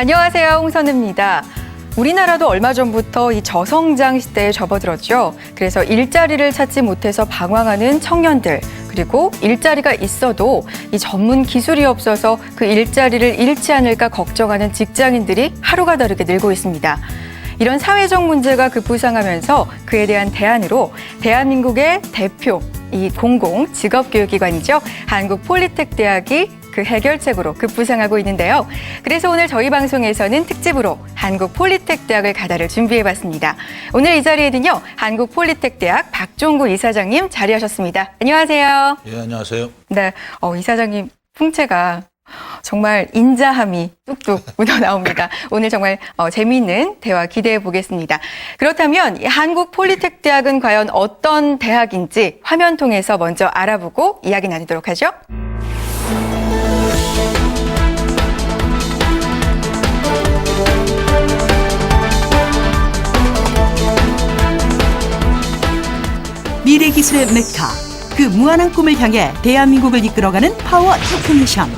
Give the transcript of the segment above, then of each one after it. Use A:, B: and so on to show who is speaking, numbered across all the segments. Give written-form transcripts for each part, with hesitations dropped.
A: 안녕하세요, 홍선우입니다. 우리나라도 얼마 전부터 이 저성장 시대에 접어들었죠. 그래서 일자리를 찾지 못해서 방황하는 청년들, 그리고 일자리가 있어도 이 전문 기술이 없어서 그 일자리를 잃지 않을까 걱정하는 직장인들이 하루가 다르게 늘고 있습니다. 이런 사회적 문제가 급부상하면서 그에 대한 대안으로 대한민국의 대표 이 공공 직업교육기관이죠. 한국폴리텍대학이 그 해결책으로 급부상하고 있는데요. 그래서 오늘 저희 방송에서는 특집으로 한국폴리텍대학을 가다를 준비해봤습니다. 오늘 이 자리에는요, 한국폴리텍대학 박종구 이사장님 자리하셨습니다. 안녕하세요.
B: 예, 안녕하세요.
A: 네, 이사장님 풍채가 정말 인자함이 뚝뚝 묻어나옵니다. 오늘 정말 재미있는 대화 기대해 보겠습니다. 그렇다면 이 한국폴리텍대학은 과연 어떤 대학인지 화면 통해서 먼저 알아보고 이야기 나누도록 하죠.
C: 미래기술의 메카, 그 무한한 꿈을 향해 대한민국을 이끌어가는 파워 테크니션.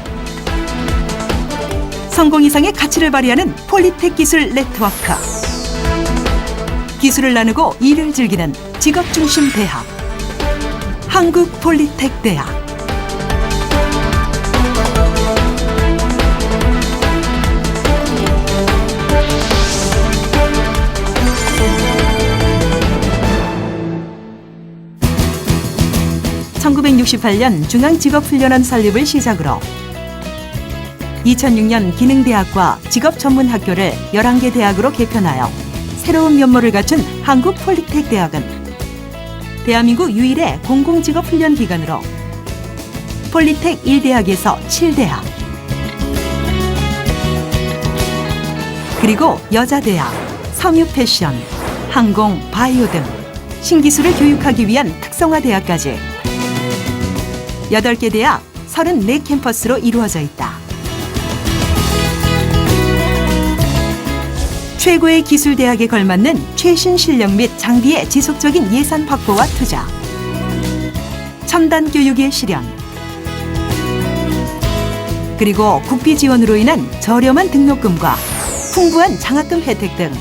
C: 성공 이상의 가치를 발휘하는 폴리텍 기술 네트워크. 기술을 나누고 일을 즐기는 직업중심 대학. 한국폴리텍대학. (1968년) 중앙직업훈련원 설립을 시작으로 2006년 기능대학과 직업전문학교를 11개 대학으로 개편하여 새로운 면모를 갖춘 한국폴리텍대학은 대한민국 유일의 공공직업훈련기관으로 폴리텍 1대학에서 7대학, 그리고 여자대학, 섬유패션, 항공, 바이오 등 신기술을 교육하기 위한 특성화대학까지 8개 대학 34캠퍼스로 이루어져 있다. 최고의 기술대학에 걸맞는 최신 실력 및 장비의 지속적인 예산 확보와 투자, 첨단 교육의 실현, 그리고 국비 지원으로 인한 저렴한 등록금과 풍부한 장학금 혜택 등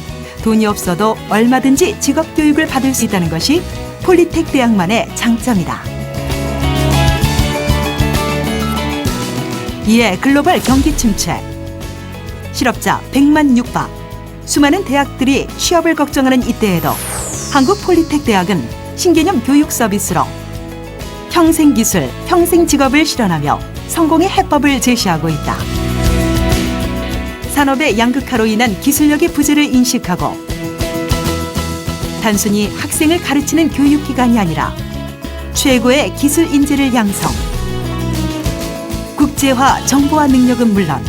C: 돈이 없어도 얼마든지 직업교육을 받을 수 있다는 것이 폴리텍 대학만의 장점이다. 이에 글로벌 경기 침체, 실업자 100만 육박, 수많은 대학들이 취업을 걱정하는 이때에도 한국폴리텍대학은 신개념 교육 서비스로 평생기술, 평생직업을 실현하며 성공의 해법을 제시하고 있다. 산업의 양극화로 인한 기술력의 부재를 인식하고 단순히 학생을 가르치는 교육기관이 아니라 최고의 기술 인재를 양성, 국제화 정보화 능력은 물론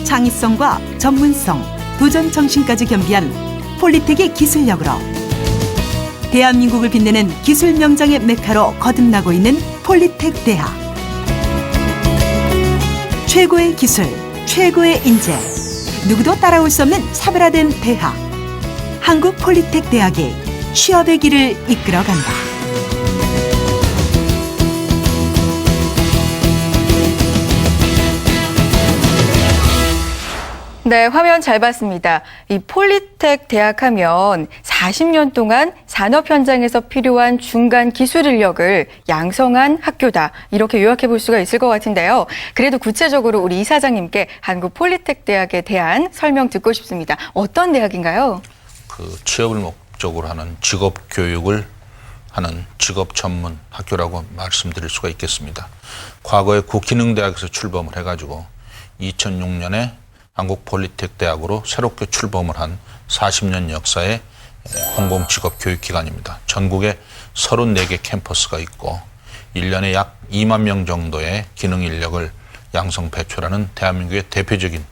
C: 창의성과 전문성, 도전 정신까지 겸비한 폴리텍의 기술력으로 대한민국을 빛내는 기술 명장의 메카로 거듭나고 있는 폴리텍 대학. 최고의 기술, 최고의 인재, 누구도 따라올 수 없는 차별화된 대학. 한국폴리텍 대학이 취업의 길을 이끌어간다.
A: 네, 화면 잘 봤습니다. 이 폴리텍 대학 하면 40년 동안 산업 현장에서 필요한 중간 기술 인력을 양성한 학교다. 이렇게 요약해 볼 수가 있을 것 같은데요. 그래도 구체적으로 우리 이사장님께 한국폴리텍 대학에 대한 설명 듣고 싶습니다. 어떤 대학인가요?
B: 취업을 목적으로 하는 직업 교육을 하는 직업 전문 학교라고 말씀드릴 수가 있겠습니다. 과거에 국기능대학에서 출범을 해가지고 2006년에 한국폴리텍대학으로 새롭게 출범을 한 40년 역사의 공공직업교육기관입니다. 전국에 34개 캠퍼스가 있고 1년에 약 2만 명 정도의 기능 인력을 양성 배출하는 대한민국의 대표적인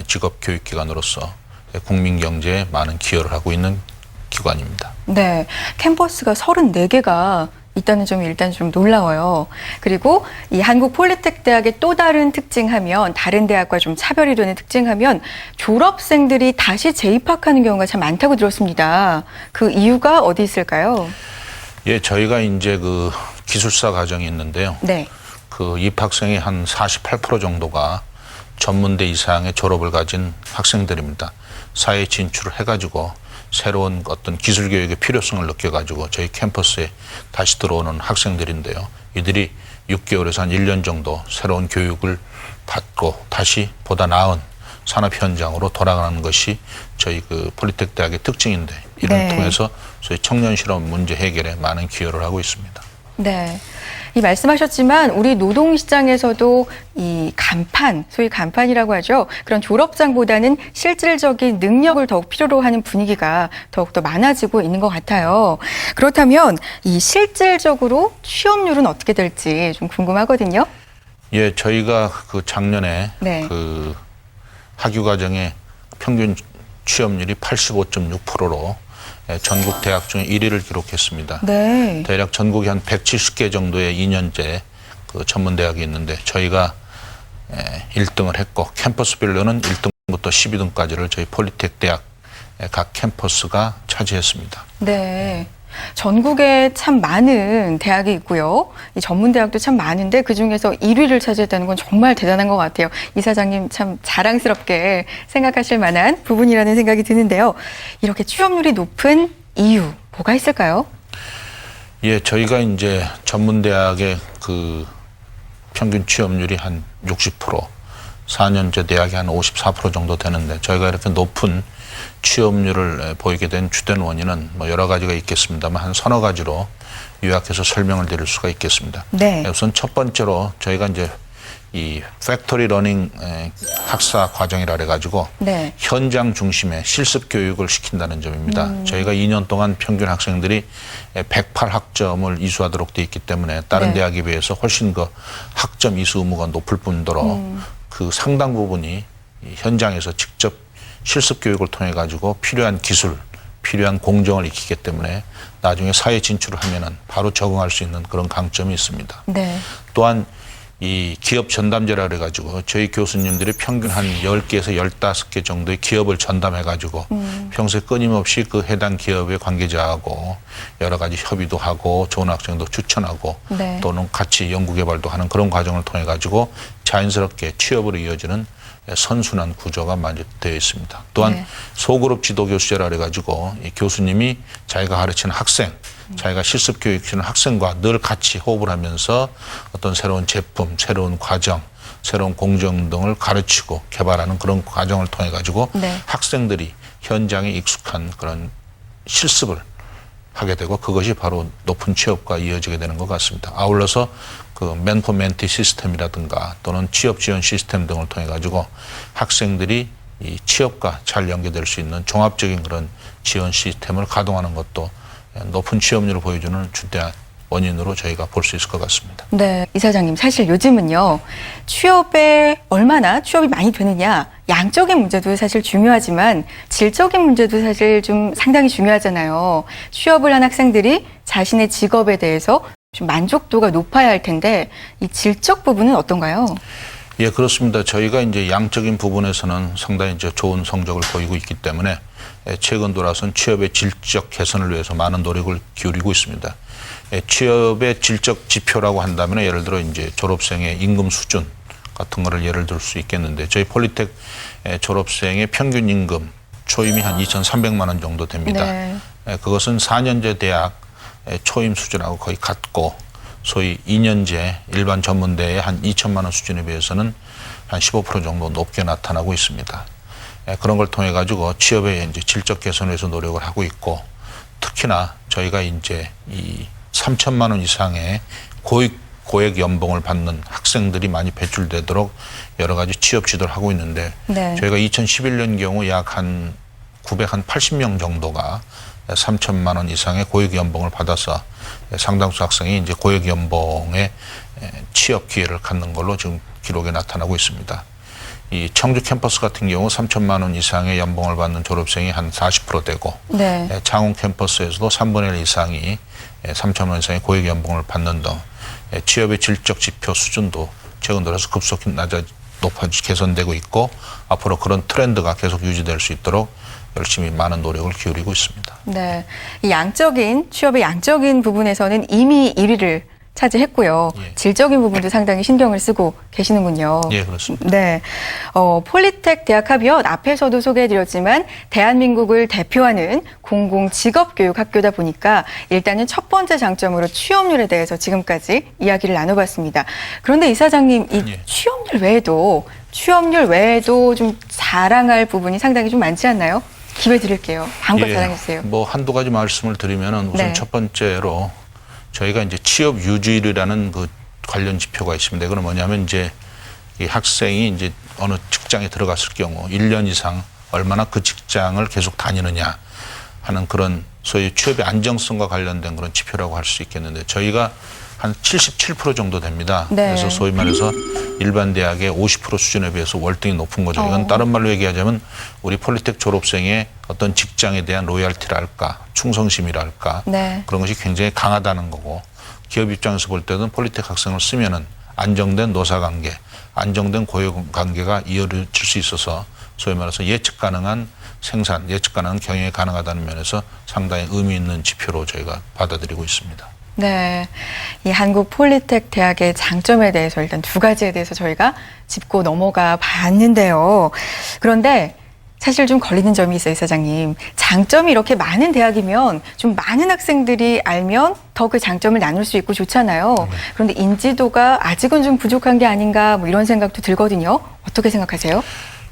B: 직업교육기관으로서 국민 경제에 많은 기여를 하고 있는 기관입니다.
A: 네, 캠퍼스가 34개가 있다는 점이 일단 좀 놀라워요. 그리고 이 한국폴리텍대학의 또 다른 특징하면, 다른 대학과 좀 차별이 되는 특징하면 졸업생들이 다시 재입학하는 경우가 참 많다고 들었습니다. 그 이유가 어디 있을까요?
B: 예, 저희가 이제 그 기술사 과정이 있는데요.
A: 네.
B: 그 입학생의 한 48% 정도가 전문대 이상의 졸업을 가진 학생들입니다. 사회 진출을 해가지고 새로운 어떤 기술 교육의 필요성을 느껴가지고 저희 캠퍼스에 다시 들어오는 학생들인데요. 이들이 6개월에서 한 1년 정도 새로운 교육을 받고 다시 보다 나은 산업 현장으로 돌아가는 것이 저희 그 폴리텍 대학의 특징인데 이를
A: 네.
B: 통해서 소위 청년 실업 문제 해결에 많은 기여를 하고 있습니다.
A: 네. 이 말씀하셨지만 우리 노동시장에서도 이 간판, 소위 간판이라고 하죠. 그런 졸업장보다는 실질적인 능력을 더욱 필요로 하는 분위기가 더욱더 많아지고 있는 것 같아요. 그렇다면 이 실질적으로 취업률은 어떻게 될지 좀 궁금하거든요.
B: 예, 저희가 그 작년에
A: 네.
B: 그 학위 과정의 평균 취업률이 85.6%로 전국 대학 중에 1위를 기록했습니다.
A: 네.
B: 대략 전국에 한 170개 정도의 2년제 그 전문 대학이 있는데 저희가 1등을 했고 캠퍼스별로는 1등부터 12등까지를 저희 폴리텍 대학 각 캠퍼스가 차지했습니다.
A: 네. 전국에 참 많은 대학이 있고요. 이 전문대학도 참 많은데 그중에서 1위를 차지했다는 건 정말 대단한 것 같아요. 이사장님 참 자랑스럽게 생각하실 만한 부분이라는 생각이 드는데요. 이렇게 취업률이 높은 이유 뭐가 있을까요?
B: 예, 저희가 이제 전문대학의 그 평균 취업률이 한 60%, 4년제 대학이 한 54% 정도 되는데 저희가 이렇게 높은 취업률을 보이게 된 주된 원인은 뭐 여러 가지가 있겠습니다만 한 서너 가지로 요약해서 설명을 드릴 수가 있겠습니다.
A: 네.
B: 우선 첫 번째로 저희가 이제 이 팩토리 러닝 학사 과정이라 그래가지고
A: 네.
B: 현장 중심의 실습 교육을 시킨다는 점입니다. 저희가 2년 동안 평균 학생들이 108학점을 이수하도록 돼 있기 때문에 다른
A: 네.
B: 대학에 비해서 훨씬 그 학점 이수 의무가 높을 뿐더러 그 상당 부분이 이 현장에서 직접 실습 교육을 통해 가지고 필요한 기술, 필요한 공정을 익히기 때문에 나중에 사회 진출을 하면은 바로 적응할 수 있는 그런 강점이 있습니다.
A: 네.
B: 또한 이 기업 전담제라 그래가지고 저희 교수님들이 평균 한 10개에서 15개 정도의 기업을 전담해가지고 평소에 끊임없이 그 해당 기업의 관계자하고 여러 가지 협의도 하고 좋은 학생도 추천하고
A: 네.
B: 또는 같이 연구개발도 하는 그런 과정을 통해가지고 자연스럽게 취업으로 이어지는 선순환 구조가 만족되어 있습니다. 또한
A: 네.
B: 소그룹 지도교수제라 그래가지고 이 교수님이 자기가 가르치는 학생, 자기가 실습 교육시키는 학생과 늘 같이 호흡을 하면서 어떤 새로운 제품, 새로운 과정, 새로운 공정 등을 가르치고 개발하는 그런 과정을 통해 가지고
A: 네.
B: 학생들이 현장에 익숙한 그런 실습을 하게 되고 그것이 바로 높은 취업과 이어지게 되는 것 같습니다. 아울러서 그 맨포 멘티 시스템이라든가 또는 취업 지원 시스템 등을 통해 가지고 학생들이 이 취업과 잘 연계될 수 있는 종합적인 그런 지원 시스템을 가동하는 것도 높은 취업률을 보여주는 주된 원인으로 저희가 볼 수 있을 것 같습니다.
A: 네, 이사장님 사실 요즘은요 취업에 얼마나 취업이 많이 되느냐 양적인 문제도 사실 중요하지만 질적인 문제도 사실 좀 상당히 중요하잖아요. 취업을 한 학생들이 자신의 직업에 대해서 좀 만족도가 높아야 할 텐데 이 질적 부분은 어떤가요?
B: 예, 그렇습니다. 저희가 이제 양적인 부분에서는 상당히 이제 좋은 성적을 보이고 있기 때문에 최근 들어서는 취업의 질적 개선을 위해서 많은 노력을 기울이고 있습니다. 취업의 질적 지표라고 한다면 예를 들어 이제 졸업생의 임금 수준 같은 거를 예를 들 수 있겠는데 저희 폴리텍 졸업생의 평균 임금 초임이 한 2,300만 원 정도 됩니다.
A: 네.
B: 그것은 4년제 대학 초임 수준하고 거의 같고 소위 2년제 일반 전문대의 한 2천만 원 수준에 비해서는 한 15% 정도 높게 나타나고 있습니다. 그런 걸 통해 가지고 취업의 이제 질적 개선을 위해서 노력을 하고 있고 특히나 저희가 이제 이 3천만 원 이상의 고액 연봉을 받는 학생들이 많이 배출되도록 여러 가지 취업 지도를 하고 있는데
A: 네.
B: 저희가 2011년 경우 약 한 980명 정도가 3천만 원 이상의 고액 연봉을 받아서 상당수 학생이 이제 고액 연봉의 취업 기회를 갖는 걸로 지금 기록에 나타나고 있습니다. 이 청주 캠퍼스 같은 경우 3천만 원 이상의 연봉을 받는 졸업생이 한 40% 되고
A: 네.
B: 창원 캠퍼스에서도 3분의 1 이상이 3천만 원 이상의 고액 연봉을 받는 등 취업의 질적 지표 수준도 최근 들어서 급속히 개선되고 있고 앞으로 그런 트렌드가 계속 유지될 수 있도록 열심히 많은 노력을 기울이고 있습니다.
A: 네, 이 양적인 취업의 양적인 부분에서는 이미 1위를 차지했고요.
B: 예.
A: 질적인 부분도 상당히 신경을 쓰고 계시는군요.
B: 예, 그렇습니다.
A: 네. 폴리텍 대학합의원 앞에서도 소개해드렸지만 대한민국을 대표하는 공공직업교육학교다 보니까 일단은 첫 번째 장점으로 취업률에 대해서 지금까지 이야기를 나눠봤습니다. 그런데 이사장님, 이
B: 예.
A: 취업률 외에도 좀 자랑할 부분이 상당히 좀 많지 않나요? 기회 드릴게요. 마음껏 자랑해주세요.
B: 뭐 한두 가지 말씀을 드리면은 우선
A: 네.
B: 첫 번째로 저희가 이제 취업 유지율이라는 그 관련 지표가 있습니다. 이거는 뭐냐면 이제 이 학생이 이제 어느 직장에 들어갔을 경우 1년 이상 얼마나 그 직장을 계속 다니느냐 하는 그런 소위 취업의 안정성과 관련된 그런 지표라고 할 수 있겠는데 저희가 한 77% 정도 됩니다.
A: 네.
B: 그래서 소위 말해서 일반 대학의 50% 수준에 비해서 월등히 높은 거죠. 이건 다른 말로 얘기하자면 우리 폴리텍 졸업생의 어떤 직장에 대한 로열티랄까, 충성심이랄까
A: 네.
B: 그런 것이 굉장히 강하다는 거고 기업 입장에서 볼 때는 폴리텍 학생을 쓰면은 안정된 노사관계, 안정된 고용관계가 이어질 수 있어서 소위 말해서 예측 가능한 생산, 예측 가능한 경영이 가능하다는 면에서 상당히 의미 있는 지표로 저희가 받아들이고 있습니다.
A: 네. 이 한국 폴리텍 대학의 장점에 대해서 일단 두 가지에 대해서 저희가 짚고 넘어가 봤는데요. 그런데 사실 좀 걸리는 점이 있어요, 이사장님. 장점이 이렇게 많은 대학이면 좀 많은 학생들이 알면 더 그 장점을 나눌 수 있고 좋잖아요. 그런데 인지도가 아직은 좀 부족한 게 아닌가 뭐 이런 생각도 들거든요. 어떻게 생각하세요?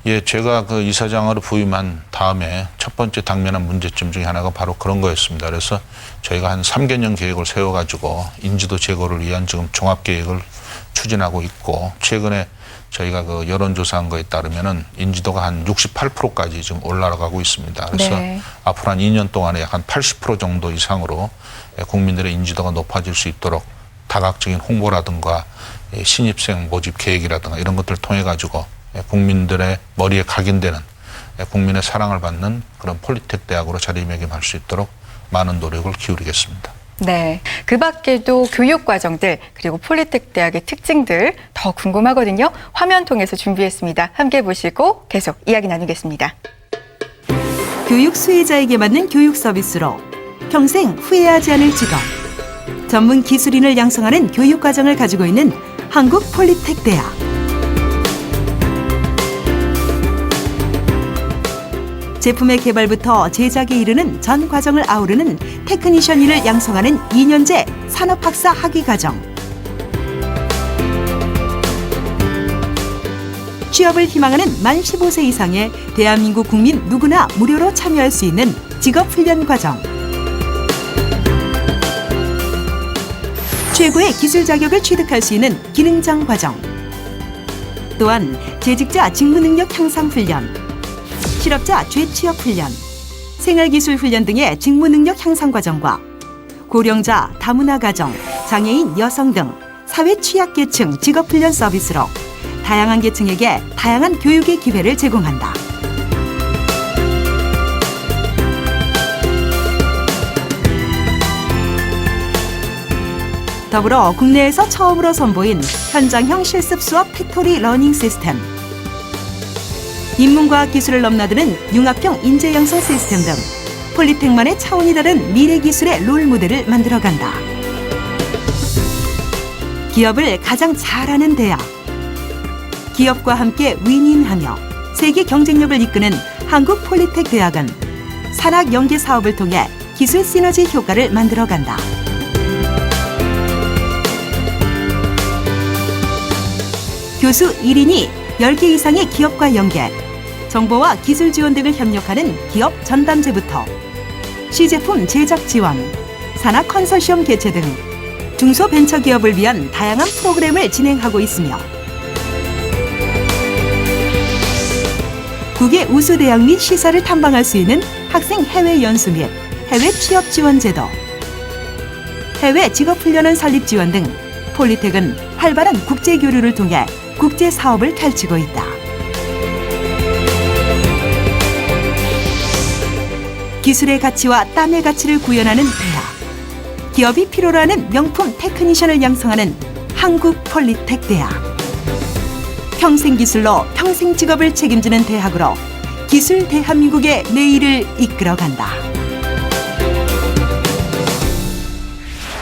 B: 예, 제가 그 이사장으로 부임한 다음에 첫 번째 당면한 문제점 중에 하나가 바로 그런 거였습니다. 그래서 저희가 한 3개년 계획을 세워가지고 인지도 제고를 위한 지금 종합계획을 추진하고 있고 최근에 저희가 그 여론조사한 거에 따르면은 인지도가 한 68%까지 지금 올라가고 있습니다. 그래서
A: 네.
B: 앞으로 한 2년 동안에 약 한 80% 정도 이상으로 국민들의 인지도가 높아질 수 있도록 다각적인 홍보라든가 신입생 모집 계획이라든가 이런 것들을 통해 가지고 국민들의 머리에 각인되는 국민의 사랑을 받는 그런 폴리텍 대학으로 자리매김할 수 있도록 많은 노력을 기울이겠습니다.
A: 네. 그 밖에도 교육 과정들 그리고 폴리텍 대학의 특징들 더 궁금하거든요. 화면 통해서 준비했습니다. 함께 보시고 계속 이야기 나누겠습니다.
C: 교육 수혜자에게 맞는 교육 서비스로 평생 후회하지 않을 직업. 전문 기술인을 양성하는 교육 과정을 가지고 있는 한국 폴리텍 대학. 제품의 개발부터 제작에 이르는 전 과정을 아우르는 테크니션인을 양성하는 2년제 산업학사 학위과정. 취업을 희망하는 만 15세 이상의 대한민국 국민 누구나 무료로 참여할 수 있는 직업훈련 과정. 최고의 기술 자격을 취득할 수 있는 기능장 과정. 또한 재직자 직무능력 향상 훈련, 실업자 재취업 훈련, 생활기술 훈련 등의 직무능력 향상 과정과 고령자 다문화 가정, 장애인 여성 등 사회 취약계층 직업훈련 서비스로 다양한 계층에게 다양한 교육의 기회를 제공한다. 더불어 국내에서 처음으로 선보인 현장형 실습 수업 팩토리 러닝 시스템, 인문과학 기술을 넘나드는 융합형 인재 양성 시스템 등 폴리텍만의 차원이 다른 미래 기술의 롤 모델을 만들어간다. 기업을 가장 잘하는 대학. 기업과 함께 윈윈하며 세계 경쟁력을 이끄는 한국 폴리텍 대학은 산학 연계 사업을 통해 기술 시너지 효과를 만들어간다. 교수 1인이 10개 이상의 기업과 연계, 정보와 기술 지원 등을 협력하는 기업 전담제부터 시제품 제작 지원, 산학 컨소시엄 개최 등 중소벤처기업을 위한 다양한 프로그램을 진행하고 있으며 국외 우수대학 및 시설을 탐방할 수 있는 학생 해외 연수 및 해외 취업 지원 제도, 해외 직업훈련원 설립 지원 등 폴리텍은 활발한 국제교류를 통해 국제 사업을 펼치고 있다. 기술의 가치와 땀의 가치를 구현하는 대학. 기업이 필요로 하는 명품 테크니션을 양성하는 한국 폴리텍 대학. 평생 기술로 평생 직업을 책임지는 대학으로 기술 대한민국의 내일을 이끌어간다.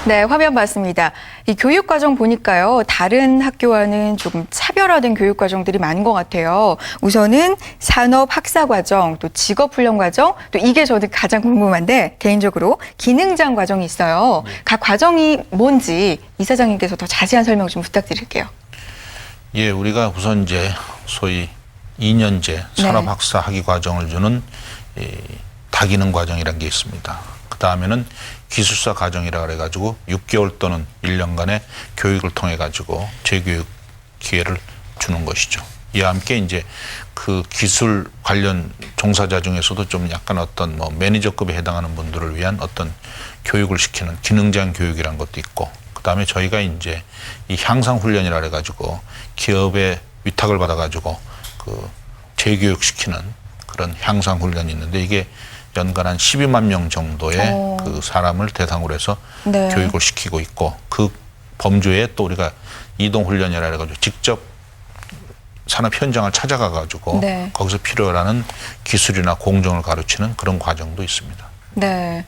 A: 네, 화면 봤습니다. 이 교육 과정 보니까요, 다른 학교와는 조금 차별화된 교육 과정들이 많은 것 같아요. 우선은 산업 학사 과정, 또 직업 훈련 과정, 또 이게 저도 가장 궁금한데 개인적으로 기능장 과정이 있어요. 각 과정이 뭔지 이사장님께서 더 자세한 설명 좀 부탁드릴게요.
B: 예, 우리가 우선 이제 소위 2년제 산업학사 학위 과정을 주는 이 다기능 과정이라는 게 있습니다. 그 다음에는 기술사 과정이라 그래가지고 6개월 또는 1년간의 교육을 통해 가지고 재교육 기회를 주는 것이죠. 이와 함께 이제 그 기술 관련 종사자 중에서도 좀 약간 어떤 뭐 매니저급에 해당하는 분들을 위한 어떤 교육을 시키는 기능장 교육이라는 것도 있고, 그 다음에 저희가 이제 이 향상 훈련이라 그래가지고 기업의 위탁을 받아가지고 그 재교육 시키는 그런 향상 훈련이 있는데, 이게 연간 한 12만 명 정도의 그 사람을 대상으로 해서
A: 네.
B: 교육을 시키고 있고, 그 범주에 또 우리가 이동 훈련이라 해가지고 직접 산업 현장을 찾아가 가지고
A: 네.
B: 거기서 필요로 기술이나 공정을 가르치는 그런 과정도 있습니다.
A: 네.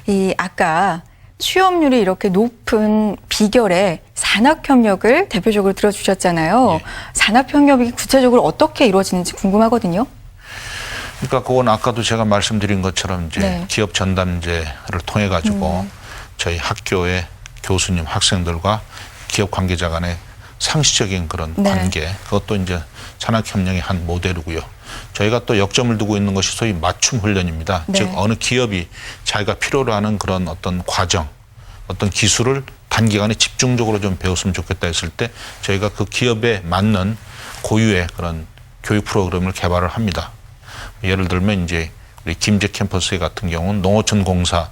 A: 이 아까 취업률이 이렇게 높은 비결에 산학협력을 대표적으로 들어주셨잖아요.
B: 예.
A: 산학협력이 구체적으로 어떻게 이루어지는지 궁금하거든요.
B: 그러니까 그건 아까도 제가 말씀드린 것처럼 이제
A: 네.
B: 기업 전담제를 통해 가지고 저희 학교의 교수님, 학생들과 기업 관계자 간의 상시적인 그런
A: 네.
B: 관계, 그것도 이제 산학협력의 한 모델이고요. 저희가 또 역점을 두고 있는 것이 소위 맞춤 훈련입니다.
A: 네.
B: 즉 어느 기업이 자기가 필요로 하는 그런 어떤 과정, 어떤 기술을 단기간에 집중적으로 좀 배웠으면 좋겠다 했을 때 저희가 그 기업에 맞는 고유의 그런 교육 프로그램을 개발을 합니다. 예를 들면 이제 우리 김제 캠퍼스 같은 경우는 농어촌 공사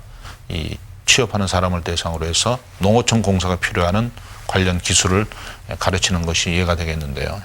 B: 이 취업하는 사람을 대상으로 해서 농어촌 공사가 필요한 관련 기술을 가르치는 것이 이해가 되겠는데요.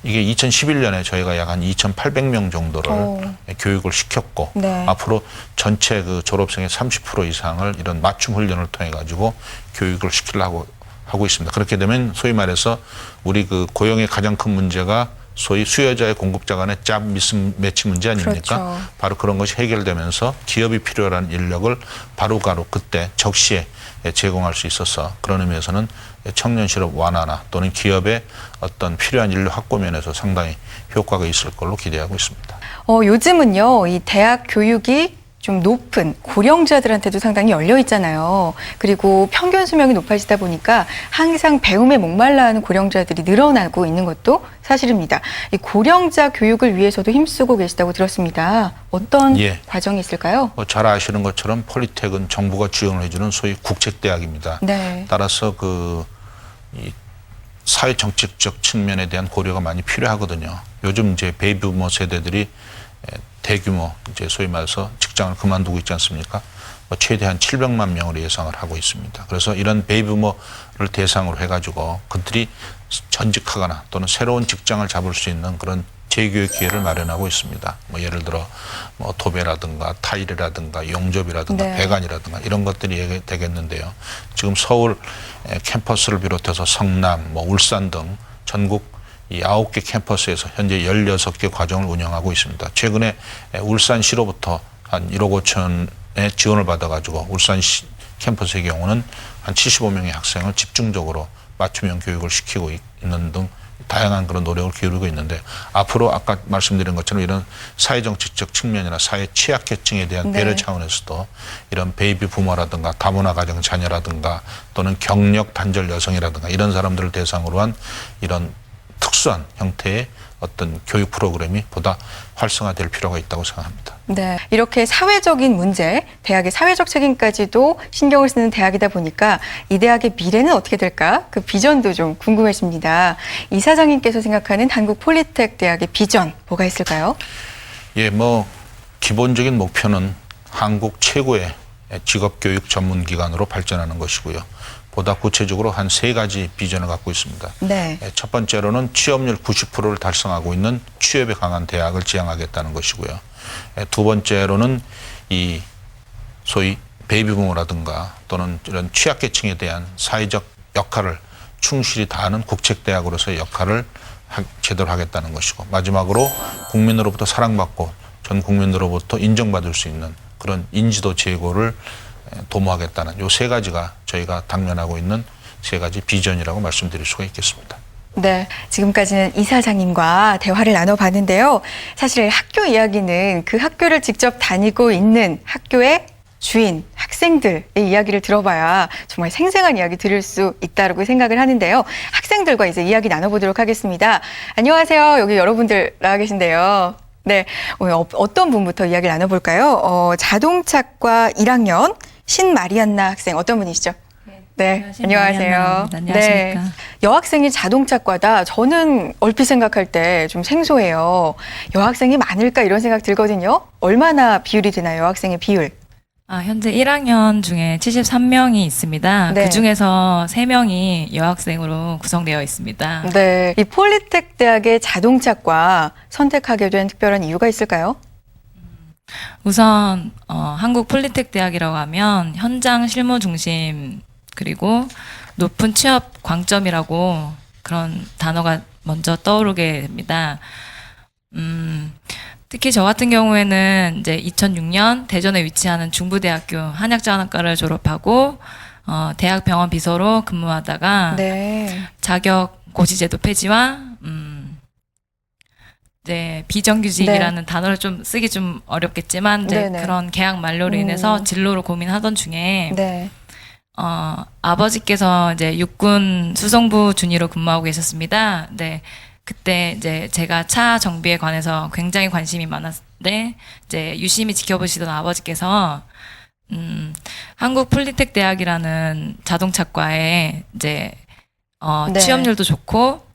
B: 이게 2011년에 저희가 약 한 2,800명 정도를 교육을 시켰고,
A: 네.
B: 앞으로 전체 그 졸업생의 30% 이상을 이런 맞춤 훈련을 통해 가지고 교육을 시키려고 하고 있습니다. 그렇게 되면 소위 말해서 우리 그 고용의 가장 큰 문제가 소위 수요자의 공급자 간의 잡 미스매치 문제 아닙니까?
A: 그렇죠.
B: 바로 그런 것이 해결되면서 기업이 필요한 인력을 바로바로 그때 적시에 제공할 수 있어서 그런 의미에서는 청년 실업 완화나 또는 기업의 어떤 필요한 인력 확보 면에서 상당히 효과가 있을 걸로 기대하고 있습니다.
A: 요즘은요, 이 대학 교육이 좀 높은 고령자들한테도 상당히 열려 있잖아요. 그리고 평균 수명이 높아지다 보니까 항상 배움에 목말라하는 고령자들이 늘어나고 있는 것도 사실입니다. 이 고령자 교육을 위해서도 힘쓰고 계시다고 들었습니다. 어떤
B: 예.
A: 과정이 있을까요?
B: 잘 아시는 것처럼 폴리텍은 정부가 지원을 해주는 소위 국책대학입니다.
A: 네.
B: 따라서 이 사회 정책적 측면에 대한 고려가 많이 필요하거든요. 요즘 이제 베이비부머 세대들이 대규모 이제 소위 말해서 직장을 그만두고 있지 않습니까? 최대한 700만 명을 예상을 하고 있습니다. 그래서 이런 베이비부머를 대상으로 해가지고 그들이 전직하거나 또는 새로운 직장을 잡을 수 있는 그런 재교육 기회를 마련하고 있습니다. 예를 들어 도배라든가 타일이라든가 용접이라든가
A: 네.
B: 배관이라든가 이런 것들이 되겠는데요. 지금 서울 캠퍼스를 비롯해서 성남, 울산 등 전국 이 9개 캠퍼스에서 현재 16개 과정을 운영하고 있습니다. 최근에 울산시로부터 한 1억 5천의 지원을 받아가지고 울산시 캠퍼스의 경우는 한 75명의 학생을 집중적으로 맞춤형 교육을 시키고 있는 등 다양한 그런 노력을 기울이고 있는데, 앞으로 아까 말씀드린 것처럼 이런 사회정책적 측면이나 사회 취약계층에 대한 배려 차원에서도 이런 베이비 부모라든가 다문화 가정 자녀라든가 또는 경력 단절 여성이라든가 이런 사람들을 대상으로 한 이런 특수한 형태의 어떤 교육 프로그램이 보다 활성화될 필요가 있다고 생각합니다.
A: 네, 이렇게 사회적인 문제, 대학의 사회적 책임까지도 신경을 쓰는 대학이다 보니까 이 대학의 미래는 어떻게 될까? 그 비전도 좀 궁금해집니다. 이사장님께서 생각하는 한국 폴리텍 대학의 비전 뭐가 있을까요?
B: 예, 기본적인 목표는 한국 최고의 직업교육 전문기관으로 발전하는 것이고요. 보다 구체적으로 한 3가지 비전을 갖고 있습니다.
A: 네.
B: 첫 번째로는 취업률 90%를 달성하고 있는 취업에 강한 대학을 지향하겠다는 것이고요. 두 번째로는 이 소위 베이비부모라든가 또는 이런 취약계층에 대한 사회적 역할을 충실히 다하는 국책대학으로서의 역할을 제대로 하겠다는 것이고, 마지막으로 국민으로부터 사랑받고 전 국민으로부터 인정받을 수 있는 그런 인지도 제고를 도모하겠다는 요 세 가지가 저희가 당면하고 있는 세 가지 비전이라고 말씀드릴 수가 있겠습니다.
A: 네, 지금까지는 이사장님과 대화를 나눠봤는데요. 사실 학교 이야기는 그 학교를 직접 다니고 있는 학교의 주인, 학생들의 이야기를 들어봐야 정말 생생한 이야기 들을 수 있다고 생각을 하는데요. 학생들과 이제 이야기 나눠보도록 하겠습니다. 안녕하세요. 여기 여러분들 나와 계신데요. 네, 오늘 어떤 분부터 이야기 나눠볼까요? 자동차과 1학년 신마리안나 학생 어떤 분이시죠? 네, 안녕하세요.
D: 안녕하십니까.
A: 여학생이 자동차과다. 저는 얼핏 생각할 때 좀 생소해요. 여학생이 많을까 이런 생각 들거든요. 얼마나 비율이 되나요, 여학생의 비율?
D: 현재 1학년 중에 73명이 있습니다.
A: 네.
D: 그 중에서 3명이 여학생으로 구성되어 있습니다.
A: 네, 이 폴리텍 대학의 자동차과 선택하게 된 특별한 이유가 있을까요?
D: 우선 한국 폴리텍 대학이라고 하면 현장 실무 중심 그리고 높은 취업 광점이라고 그런 단어가 먼저 떠오르게 됩니다. 특히 저 같은 경우에는 이제 2006년 대전에 위치하는 중부대학교 한약자원학과를 졸업하고 대학병원 비서로 근무하다가
A: 네.
D: 자격 고시제도 폐지와 이제 비정규직이라는 단어를 좀 쓰기 좀 어렵겠지만 이제
A: 네네.
D: 그런 계약 만료로 인해서 진로를 고민하던 중에
A: 네.
D: 아버지께서 이제 육군 수송부 준위로 근무하고 계셨습니다. 네. 그때 이제 제가 차 정비에 관해서 굉장히 관심이 많았는데 이제 유심히 지켜보시던 아버지께서 한국 폴리텍 대학이라는 자동차과에 이제
A: 네.
D: 취업률도 좋고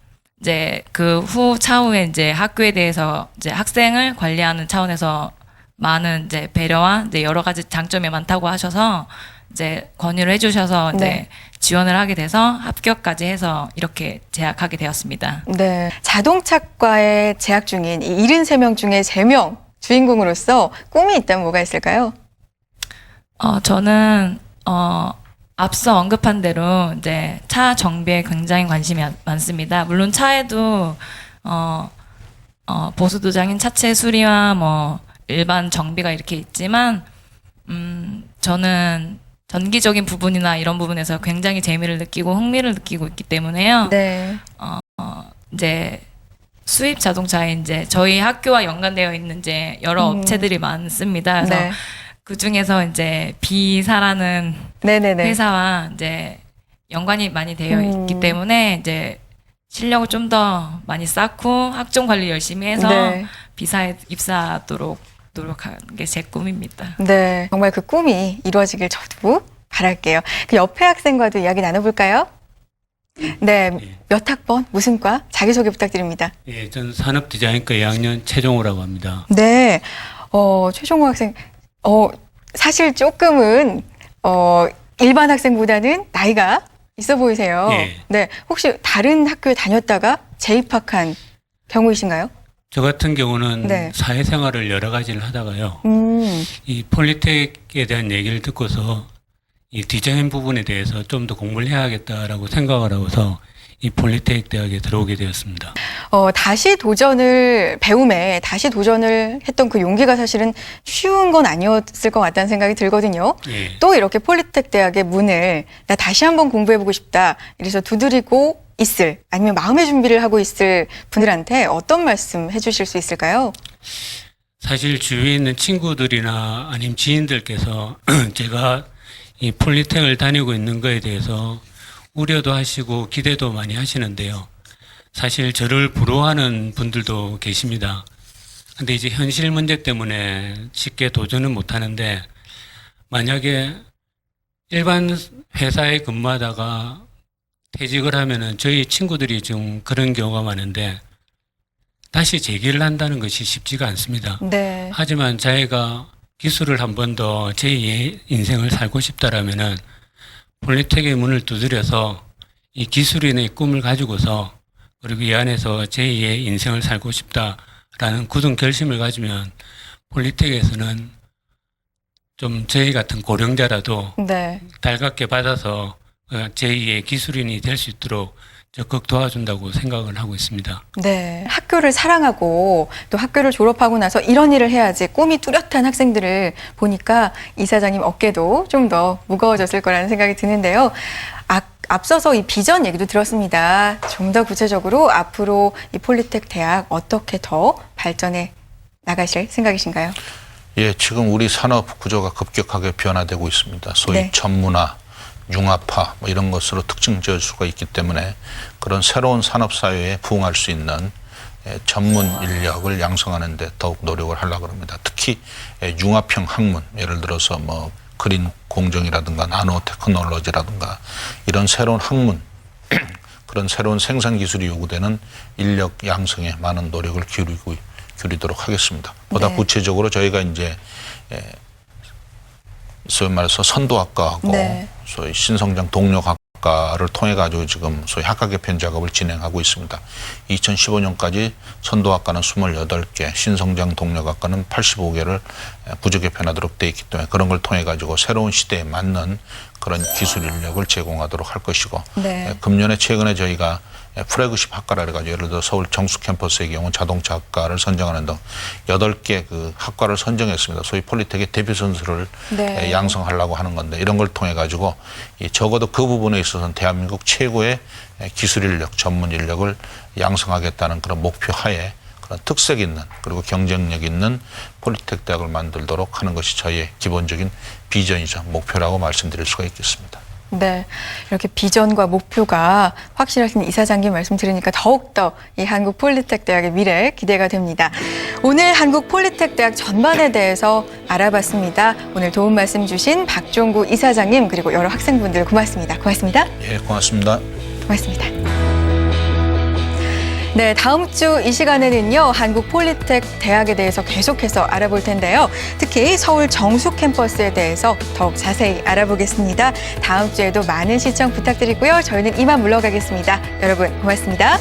D: 이제 그 차후에 이제 학교에 대해서 이제 학생을 관리하는 차원에서 많은 이제 배려와 이제 여러 가지 장점이 많다고 하셔서 이제 권유를 해주셔서 이제
A: 네.
D: 지원을 하게 돼서 합격까지 해서 이렇게 재학하게 되었습니다.
A: 네. 자동차과에 재학 중인 이 73명 중에 3명 주인공으로서 꿈이 있다면 뭐가 있을까요?
D: 저는 앞서 언급한 대로 이제 차 정비에 굉장히 관심이 많습니다. 물론 차에도 보수 도장인 차체 수리와 뭐 일반 정비가 이렇게 있지만 저는 전기적인 부분이나 이런 부분에서 굉장히 재미를 느끼고 흥미를 느끼고 있기 때문에요.
A: 네.
D: 이제 수입 자동차에 이제 저희 학교와 연관되어 있는 이제 여러 업체들이 많습니다. 그래서
A: 네.
D: 그 중에서 이제 B사라는
A: 네네네.
D: 회사와 이제 연관이 많이 되어 있기 때문에 이제 실력을 좀 더 많이 쌓고 학종 관리 열심히 해서
A: 네.
D: B사에 입사하도록 노력하는 게 제 꿈입니다.
A: 네. 정말 그 꿈이 이루어지길 저도 바랄게요. 그 옆에 학생과도 이야기 나눠볼까요? 네. 몇 학번? 무슨 과? 자기소개 부탁드립니다.
E: 예, 전 산업디자인과 2학년 최종호라고 합니다.
A: 네. 최종호 학생, 사실 조금은, 일반 학생보다는 나이가 있어 보이세요.
E: 예.
A: 네. 혹시 다른 학교에 다녔다가 재입학한 경우이신가요?
E: 저 같은 경우는
A: 네.
E: 사회생활을 여러 가지를 하다가요. 이 폴리텍에 대한 얘기를 듣고서 이 디자인 부분에 대해서 좀 더 공부를 해야겠다라고 생각을 하고서 이 폴리텍 대학에 들어오게 되었습니다.
A: 배움에 다시 도전을 했던 그 용기가 사실은 쉬운 건 아니었을 것 같다는 생각이 들거든요.
E: 예.
A: 또 이렇게 폴리텍 대학의 문을 나 다시 한번 공부해보고 싶다. 이래서 두드리고 있을, 아니면 마음의 준비를 하고 있을 분들한테 어떤 말씀 해주실 수 있을까요?
E: 사실 주위에 있는 친구들이나 아니면 지인들께서 제가 이 폴리텍을 다니고 있는 거에 대해서 우려도 하시고 기대도 많이 하시는데요. 사실 저를 부러워하는 분들도 계십니다. 근데 이제 현실 문제 때문에 쉽게 도전은 못 하는데, 만약에 일반 회사에 근무하다가 퇴직을 하면은 저희 친구들이 좀 그런 경우가 많은데 다시 재기를 한다는 것이 쉽지가 않습니다.
A: 네.
E: 하지만 자기가 기술을 한 번 더 제2의 인생을 살고 싶다라면은 폴리텍의 문을 두드려서 이 기술인의 꿈을 가지고서 그리고 이 안에서 제2의 인생을 살고 싶다라는 굳은 결심을 가지면 폴리텍에서는 좀 저희 같은 고령자라도
A: 네.
E: 달갑게 받아서 제2의 기술인이 될 수 있도록 적극 도와준다고 생각을 하고 있습니다.
A: 네, 학교를 사랑하고 또 학교를 졸업하고 나서 이런 일을 해야지 꿈이 뚜렷한 학생들을 보니까 이사장님 어깨도 좀 더 무거워졌을 거라는 생각이 드는데요. 앞서서 이 비전 얘기도 들었습니다. 좀 더 구체적으로 앞으로 이 폴리텍 대학 어떻게 더 발전해 나가실 생각이신가요?
B: 예, 지금 우리 산업 구조가 급격하게 변화되고 있습니다. 소위
A: 네.
B: 전문화, 융합화 뭐 이런 것으로 특징 지을 수가 있기 때문에 그런 새로운 산업 사회에 부응할 수 있는 전문 인력을 양성하는 데 더욱 노력을 하려고 합니다. 특히 융합형 학문, 예를 들어서 뭐 그린 공정이라든가 나노 테크놀로지라든가 이런 새로운 학문, 그런 새로운 생산 기술이 요구되는 인력 양성에 많은 노력을 기울이도록 하겠습니다. 보다
A: 네.
B: 구체적으로 저희가 이제 소위 말해서 선도학과하고
A: 네.
B: 소위 신성장 동력학과를 통해 가지고 지금 소위 학과 개편 작업을 진행하고 있습니다. 2015년까지 선도학과는 28개, 신성장 동력학과는 85개를 부조 개편하도록 돼 있기 때문에 그런 걸 통해 가지고 새로운 시대에 맞는 그런 기술 인력을 제공하도록 할 것이고
A: 네.
B: 금년에 최근에 저희가 플래그십 학과라 그래가지고 예를 들어 서울 정수 캠퍼스의 경우 자동차 학과를 선정하는 등 8개 그 학과를 선정했습니다. 소위 폴리텍의 대표 선수를
A: 네.
B: 양성하려고 하는 건데 이런 걸 통해 가지고 적어도 그 부분에 있어서는 대한민국 최고의 기술 인력, 전문 인력을 양성하겠다는 그런 목표 하에 그런 특색 있는 그리고 경쟁력 있는 폴리텍 대학을 만들도록 하는 것이 저희의 기본적인 비전이자 목표라고 말씀드릴 수가 있겠습니다.
A: 네, 이렇게 비전과 목표가 확실하신 이사장님 말씀 들으니까 더욱더 이 한국 폴리텍 대학의 미래 기대가 됩니다. 오늘 한국 폴리텍 대학 전반에 대해서 알아봤습니다. 오늘 도움 말씀 주신 박종구 이사장님 그리고 여러 학생분들 고맙습니다. 고맙습니다.
B: 예, 고맙습니다.
A: 고맙습니다. 네, 다음 주 이 시간에는요, 한국 폴리텍 대학에 대해서 계속해서 알아볼 텐데요. 특히 서울 정수 캠퍼스에 대해서 더욱 자세히 알아보겠습니다. 다음 주에도 많은 시청 부탁드리고요. 저희는 이만 물러가겠습니다. 여러분, 고맙습니다.